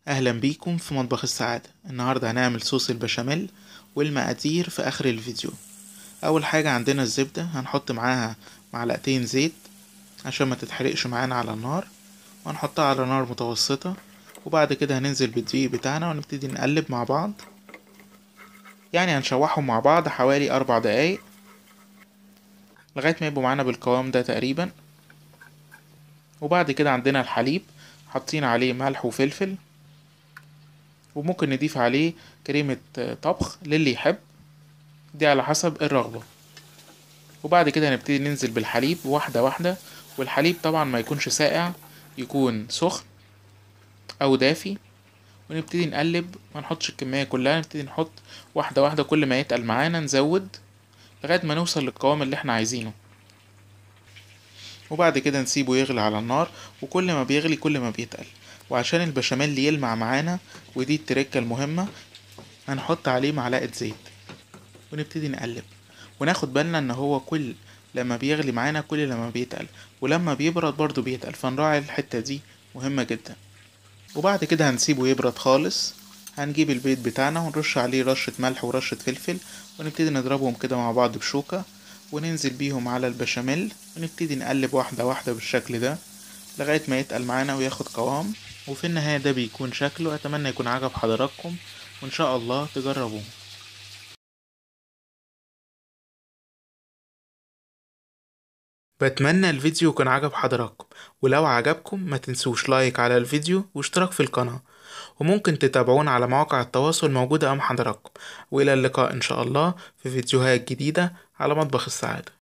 اهلا بيكم في مطبخ السعادة. النهاردة هنعمل صوص البشاميل، والمقادير في اخر الفيديو. اول حاجة عندنا الزبدة، هنحط معاها معلقتين زيت عشان ما تتحرقش معانا على النار، وهنحطها على نار متوسطة. وبعد كده هننزل بالدقيق بتاعنا ونبتدي نقلب مع بعض، يعني هنشوحهم مع بعض حوالي 4 دقايق لغاية ما يبقوا معانا بالقوام ده تقريبا. وبعد كده عندنا الحليب، حاطين عليه ملح وفلفل، وممكن نضيف عليه كريمة طبخ للي يحب، دي على حسب الرغبة. وبعد كده هنبتدي ننزل بالحليب واحدة واحدة، والحليب طبعا ما يكونش ساقع، يكون سخن او دافي. ونبتدي نقلب، ما نحطش الكمية كلها، نبتدي نحط واحدة واحدة، كل ما يتقل معانا نزود لغاية ما نوصل للقوام اللي احنا عايزينه. وبعد كده نسيبه يغلي على النار، وكل ما بيغلي كل ما بيتقل. وعشان البشاميل يلمع معانا، ودي التركة المهمة، هنحط عليه معلقة زيت ونبتدي نقلب، وناخد بالنا ان هو كل لما بيغلي معانا كل لما بيتقل، ولما بيبرد برضو بيتقل، فنراعي الحتة دي مهمة جدا. وبعد كده هنسيبه يبرد خالص، هنجيب البيض بتاعنا ونرش عليه رشة ملح ورشة فلفل، ونبتدي نضربهم كده مع بعض بشوكة، وننزل بيهم على البشاميل، ونبتدي نقلب واحدة واحدة بالشكل ده لغاية ما يتقل معانا وياخد قوام. وفي النهاية ده بيكون شكله. أتمنى يكون عجب حضراتكم، وإن شاء الله تجربوه. بتمنى الفيديو يكون عجب حضراتكم، ولو عجبكم ما تنسوش لايك على الفيديو واشتراك في القناة، وممكن تتابعونا على مواقع التواصل موجودة أمام حضراتكم. وإلى اللقاء إن شاء الله في فيديوهات جديدة على مطبخ السعادة.